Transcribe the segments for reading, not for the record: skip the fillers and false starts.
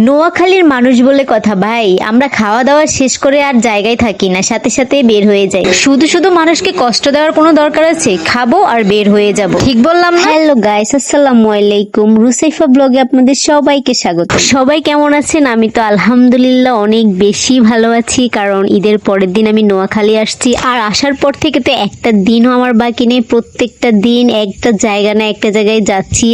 নোয়াখালীর মানুষ বলে কথা ভাই, আমরা খাওয়া দাওয়া শেষ করে আর জায়গায় থাকি না, সাথে সাথে বের হয়ে যাই। শুধু শুধু মানুষকে কষ্ট দেওয়ার কোনো দরকার আছে? খাবো আর বের হয়ে যাব, ঠিক বললাম না? হ্যালো গাইস, আসসালামু আলাইকুম। রুসাইফা ব্লগে আপনাদের সবাইকে স্বাগত। সবাই কেমন আছেন? আমি তো আলহামদুলিল্লাহ অনেক বেশি ভালো আছি, কারণ ঈদের পরের দিন আমি নোয়াখালী আসছি। আর আসার পর থেকে তো একটা দিনও আমার বাকি নেই। প্রত্যেকটা দিন একটা জায়গা না একটা জায়গায় যাচ্ছি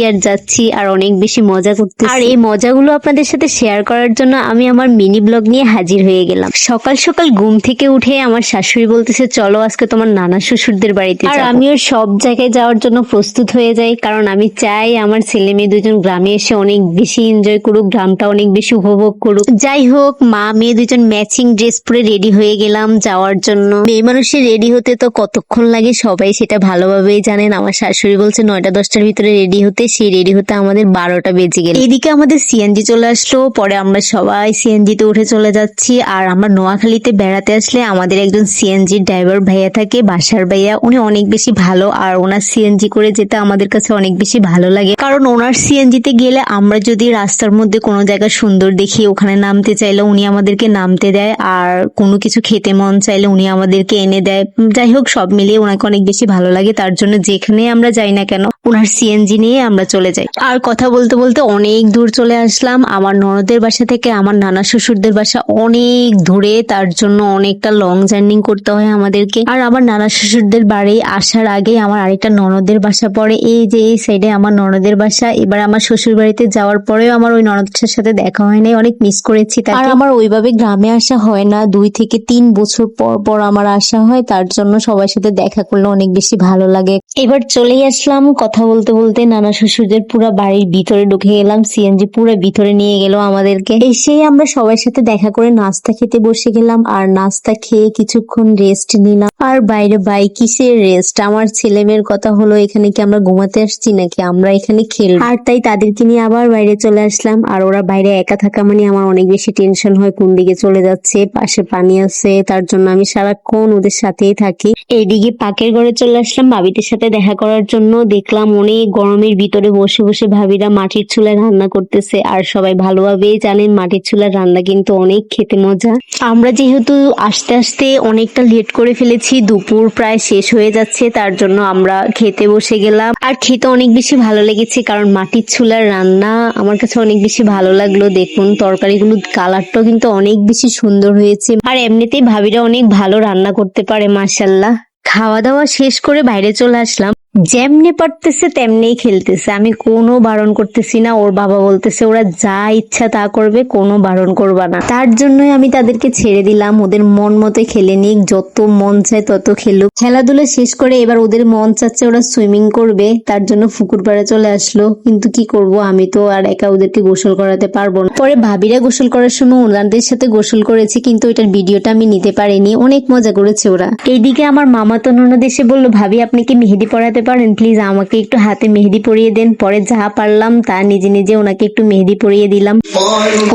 আর অনেক বেশি মজা করতেছি। আর এই মজাগুলো আপনাদের সাথে শেয়ার করার জন্য আমি আমার মিনি ব্লগ নিয়ে হাজির হয়ে গেলাম। সকাল সকাল ঘুম থেকে উঠে আমার শাশুড়ি বলতেছে চলো আজকে তোমার নানা শ্বশুরদের বাড়িতে। আর আমিও সব জায়গায় যাওয়ার জন্য প্রস্তুত হয়ে যাই, কারণ আমি চাই আমার ছেলে মেয়ে দুজন গ্রামে এসে অনেক বেশি এনজয় করুক, গ্রামটা অনেক বেশি উপভোগ করুক। যাই হোক, মা মেয়ে দুজন ম্যাচিং ড্রেস পরে রেডি হয়ে গেলাম যাওয়ার জন্য। মেয়ে মানুষের রেডি হতে তো কতক্ষণ লাগে সবাই সেটা ভালোভাবেই জানেন। আমার শাশুড়ি বলছে 9টা-10টার ভিতরে রেডি হতে, সেই রেডি হতে আমাদের 12টা বেজে গেল। এদিকে আমাদের সিএনজি চলে আসলো, পরে আমরা সবাই সিএনজিতে উঠে চলে যাচ্ছি। আর আমরা নোয়াখালীতে বেড়াতে আসলে আমাদের একজন সিএনজি ড্রাইভার ভাইয়া থাকে, বাসার ভাইয়া। উনি অনেক বেশি ভালো, আর ওনার সিএনজি করে যেতে আমাদের কাছে অনেক বেশি ভালো লাগে, কারণ ওনার সিএনজিতে গেলে আমরা যদি রাস্তার মধ্যে কোনো জায়গা সুন্দর দেখি ওখানে নামতে চাইলে উনি আমাদেরকে নামতে দেয়, আর কোনো কিছু খেতে মন চাইলে উনি আমাদেরকে এনে দেয়। যাই হোক, সব মিলিয়ে ওনাকে অনেক বেশি ভালো লাগে, তার জন্য যেখানে আমরা যাই না কেন ওনার সিএনজি নিয়ে আমরা চলে যাই। আর কথা বলতে বলতে অনেক দূর চলে আসলাম। আমার ননদের বাসা থেকে আমার নানা শ্বশুরদের বাসা অনেক দূরে, তার জন্য অনেকটা লং জার্নি করতে হয় আমাদেরকে। আর আমার নানা শ্বশুরদের বাড়ি আসার আগে আমার আরেকটা ননদের বাসা পড়ে, এই যে এই সাইডে আমার ননদের বাসা। এবার আমার শ্বশুর বাড়িতে যাওয়ার পরেও আমার ওই ননদের সাথে দেখা হয় নাই, অনেক মিস করেছি তাকে। আর আমার ওইভাবে গ্রামে আসা হয় না, 2 থেকে 3 বছর পর পর আমার আসা হয়, তার জন্য সবার সাথে দেখা করলে অনেক বেশি ভালো লাগে। এবার চলেই আসলাম। কথা বলতে বলতে নানা শ্বশুরদের পুরো বাড়ির ভিতরে ঢুকে গেলাম, সিএনজি পুরো ভিতরে নিয়ে গেল আমাদেরকে। এসেই আমরা সবার সাথে দেখা করে নাস্তা খেতে বসে গেলাম, আর নাস্তা খেয়ে কিছুক্ষণ রেস্ট নিলাম। আর বাইরে কিসের রেস্ট, আমার ছেলে মেয়ের কথা হলো এখানে কি আমরা ঘুমাতে আসছি নাকি, আমরা এখানে খেলবো। আর তাই তাদেরকে নিয়ে আবার বাইরে চলে আসলাম। আর ওরা বাইরে একা থাকা মানে আমার অনেক বেশি টেনশন হয়, কোন দিকে চলে যাচ্ছে, পাশে পানি আছে, তার জন্য আমি সারাক্ষণ ওদের সাথেই থাকি। এইদিকে পাকের ঘরে চলে আসলাম ভাবিদের সাথে দেখা করার জন্য। দেখলাম অনেক গরমের ভিতরে বসে বসে ভাবিরা মাটির চুলায় রান্না করতেছে। আর সবাই ভালোভাবেই জানেন মাটির চুলার রান্না কিন্তু অনেক খেতে মজা। আমরা যেহেতু আস্তে আস্তে অনেকটা লেট করে ফেলেছি, দুপুর প্রায় শেষ হয়ে যাচ্ছে, তার জন্য আমরা খেতে বসে গেলাম। আর খেতে অনেক বেশি ভালো লেগেছে, কারণ মাটির চুলার রান্না আমার কাছে অনেক বেশি ভালো লাগলো। দেখুন তরকারিগুলো কালারটাও কিন্তু অনেক বেশি সুন্দর হয়েছে, আর এমনিতেই ভাবিরা অনেক ভালো রান্না করতে পারে, মাশাআল্লাহ। খাওয়া দাওয়া শেষ করে বাইরে চলে আসলাম। যেমনি পারতেছে তেমনিই খেলতেছে, আমি কোনো বারণ করতেছি না। ওর বাবা বলতেছে ওরা যা ইচ্ছা তা করবে, কোনো বারণ করবা না। তার জন্যই আমি তাদেরকে ছেড়ে দিলাম, ওদের মন মতো খেলে নিক, যত মন চায় তত খেলুক। খেলাধুলা শেষ করে এবার ওদের মন চাচ্ছে ওরা সুইমিং করবে, তার জন্য পুকুর পাড়ে চলে আসলো। কিন্তু কি করব, আমি তো আর একা ওদেরকে গোসল করাতে পারবো না। পরে ভাবিরা গোসল করার সময় ওনাদের সাথে গোসল করেছি, কিন্তু এটার ভিডিওটা আমি নিতে পারিনি। অনেক মজা করেছে ওরা। এইদিকে আমার মামাতো ননদ এসে বললো ভাবি আপনি কি মেহেদি পড়াতে পারেন, প্লিজ আমাকে একটু হাতে মেহেদি পরিয়ে দেন। পরে যা পারলাম তা নিজে নিজে ওনাকে একটু মেহেদি পরিয়ে দিলাম।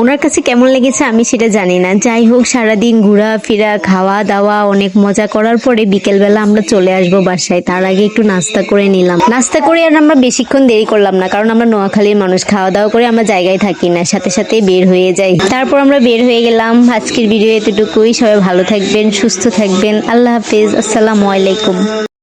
ওনার কাছে কেমন লেগেছে আমি সেটা জানি না। যাই হোক, সারাদিন ঘোরাফেরা খাওয়া দাওয়া অনেক মজা করার পরে বিকেলবেলা আমরা চলে আসবো বাসায়। তার আগে একটু নাস্তা করে নিলাম। নাস্তা করে আর আমরা বেশিক্ষণ দেরি করলাম না, কারণ আমরা নোয়াখালীর মানুষ, খাওয়া দাওয়া করে আমরা জায়গায় থাকি না, সাথে সাথে বের হয়ে যাই। তারপর আমরা বের হয়ে গেলাম। আজকের ভিডিও এতটুকুই। সবাই ভালো থাকবেন, সুস্থ থাকবেন। আল্লাহ হাফেজ, আসসালামু আলাইকুম।